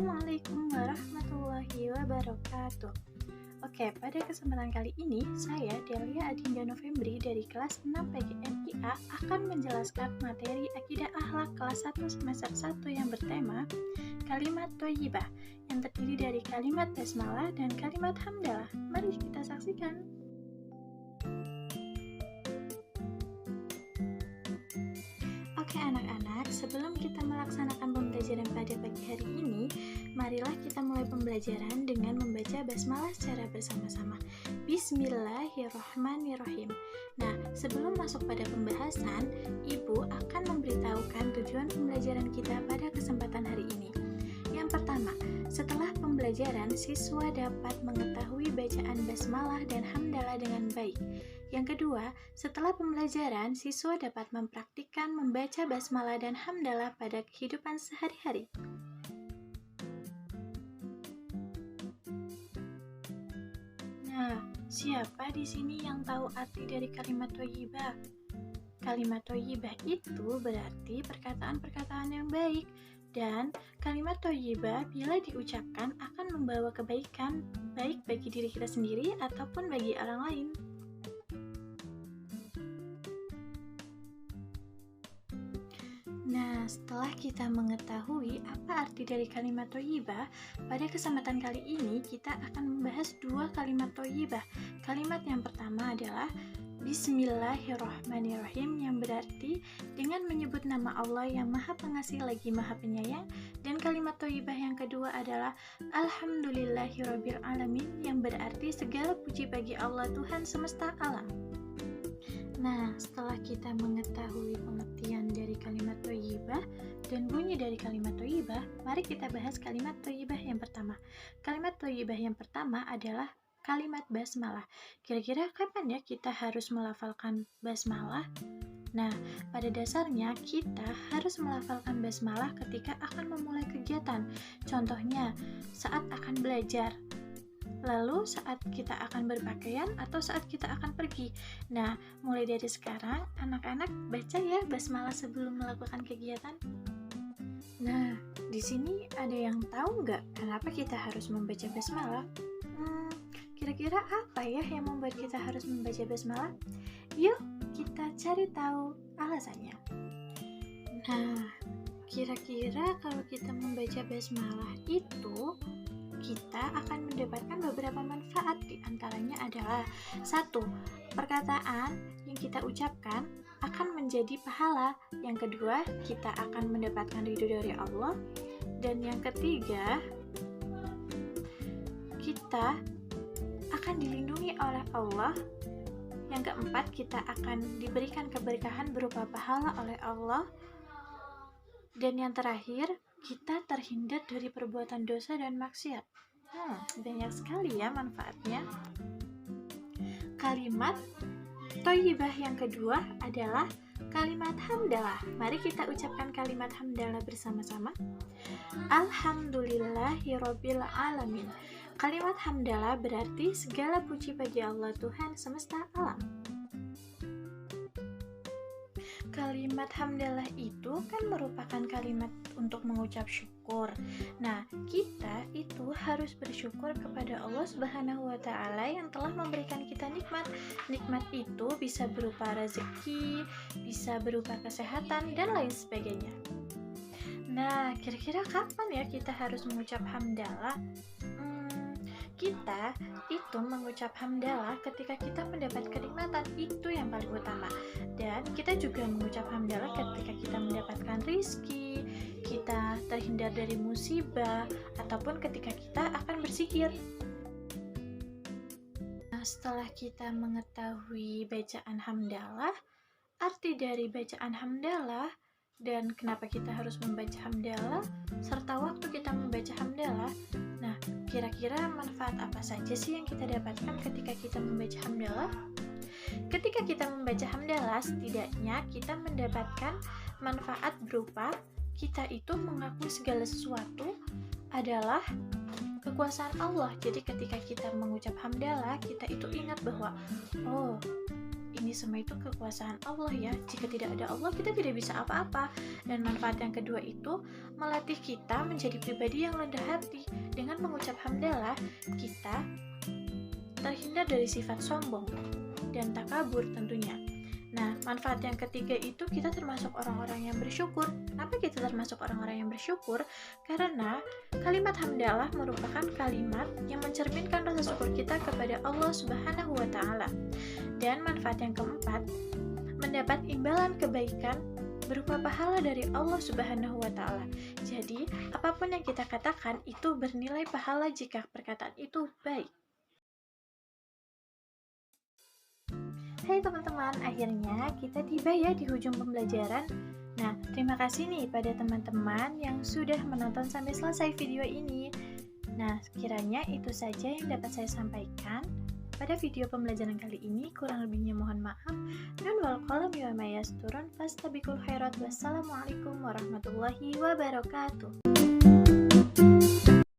Assalamualaikum warahmatullahi wabarakatuh. Oke, pada kesempatan kali ini, saya Delia Adinda Novembri dari kelas 6 PGMIA akan menjelaskan materi Akidah Akhlak kelas 1 semester 1 yang bertema Kalimat Thayyibah yang terdiri dari kalimat basmalah dan kalimat hamdalah. Mari kita saksikan. Oke anak-anak, sebelum kita melaksanakan pembelajaran pada pagi hari ini, marilah kita mulai pembelajaran dengan membaca basmalah secara bersama-sama. Bismillahirrahmanirrahim. Nah, sebelum masuk pada pembahasan, Ibu akan memberitahukan tujuan pembelajaran kita pada kesempatan hari ini. Yang pertama, setelah pembelajaran, siswa dapat mengetahui bacaan basmalah dan hamdalah dengan baik. Yang kedua, setelah pembelajaran, siswa dapat mempraktikkan membaca basmalah dan hamdalah pada kehidupan sehari-hari. Nah, siapa di sini yang tahu arti dari kalimat thayyibah? Kalimat thayyibah itu berarti perkataan-perkataan yang baik. Dan kalimat thayyibah bila diucapkan akan membawa kebaikan baik bagi diri kita sendiri ataupun bagi orang lain. Nah, setelah kita mengetahui apa arti dari kalimat thayyibah, pada kesempatan kali ini kita akan membahas dua kalimat thayyibah. Kalimat yang pertama adalah Bismillahirrahmanirrahim yang berarti dengan menyebut nama Allah yang Maha Pengasih lagi Maha Penyayang, dan kalimat thayyibah yang kedua adalah Alhamdulillahirabbil alamin yang berarti segala puji bagi Allah Tuhan semesta alam. Nah, setelah kita mengetahui pengertian dari kalimat thayyibah dan bunyi dari kalimat thayyibah, mari kita bahas kalimat thayyibah yang pertama. Kalimat thayyibah yang pertama adalah kalimat basmalah. Kira-kira kapan ya kita harus melafalkan basmalah? Nah, pada dasarnya kita harus melafalkan basmalah ketika akan memulai kegiatan. Contohnya, saat akan belajar, lalu saat kita akan berpakaian atau saat kita akan pergi. Nah, mulai dari sekarang, anak-anak baca ya basmalah sebelum melakukan kegiatan. Nah, di sini ada yang tahu nggak kenapa kita harus membaca basmalah? Kira-kira apa ya yang membuat kita harus membaca basmalah? Yuk, kita cari tahu alasannya. Nah, kira-kira kalau kita membaca basmalah itu, kita akan mendapatkan beberapa manfaat. Di antaranya adalah 1. Perkataan yang kita ucapkan akan menjadi pahala. Yang kedua, kita akan mendapatkan ridho dari Allah. Dan yang ketiga, kita akan dilindungi oleh Allah. Yang keempat, kita akan diberikan keberkahan berupa pahala oleh Allah. Dan yang terakhir, kita terhindar dari perbuatan dosa dan maksiat. Banyak sekali ya manfaatnya. Kalimat thayyibah yang kedua adalah kalimat hamdalah. Mari kita ucapkan kalimat hamdalah bersama-sama. Alhamdulillahirabbil alamin. Kalimat hamdalah berarti segala puji bagi Allah Tuhan semesta alam. Kalimat hamdalah itu kan merupakan kalimat untuk mengucap syukur. Nah, kita itu harus bersyukur kepada Allah Subhanahu wa Ta'ala yang telah memberikan kita nikmat. Nikmat itu bisa berupa rezeki, bisa berupa kesehatan, dan lain sebagainya. Nah, kira-kira kapan ya kita harus mengucap hamdalah? Kita itu mengucap hamdalah ketika kita mendapat kenikmatan, itu yang paling utama. Dan kita juga mengucap hamdalah ketika kita mendapatkan rizki, kita terhindar dari musibah, ataupun ketika kita akan berzikir. Nah, setelah kita mengetahui bacaan hamdalah, arti dari bacaan hamdalah, dan kenapa kita harus membaca hamdalah, serta waktu kita membaca hamdalah. Nah, kira-kira manfaat apa saja sih yang kita dapatkan ketika kita membaca hamdalah? Ketika kita membaca hamdalah, setidaknya kita mendapatkan manfaat berupa kita itu mengakui segala sesuatu adalah kekuasaan Allah. Jadi ketika kita mengucap hamdalah, kita itu ingat bahwa ini semua itu kekuasaan Allah ya. Jika tidak ada Allah, kita tidak bisa apa-apa. Dan manfaat yang kedua itu melatih kita menjadi pribadi yang rendah hati. Dengan mengucap hamdalah, kita terhindar dari sifat sombong dan takabur tentunya. Nah, manfaat yang ketiga itu kita termasuk orang-orang yang bersyukur. Kenapa kita termasuk orang-orang yang bersyukur? Karena kalimat hamdalah merupakan kalimat yang mencerminkan rasa syukur kita kepada Allah Subhanahu wa Ta'ala. Dan manfaat yang keempat, mendapat imbalan kebaikan berupa pahala dari Allah Subhanahu wa Ta'ala. Jadi, apapun yang kita katakan itu bernilai pahala jika perkataan itu baik. Hai teman-teman, akhirnya kita tiba ya di ujung pembelajaran. Nah, terima kasih nih pada teman-teman yang sudah menonton sampai selesai video ini. Nah, sekiranya itu saja yang dapat saya sampaikan pada video pembelajaran kali ini. Kurang lebihnya mohon maaf. Dan wal qalam wa ma yasturun fastabiqul khairat. Wassalamualaikum warahmatullahi wabarakatuh.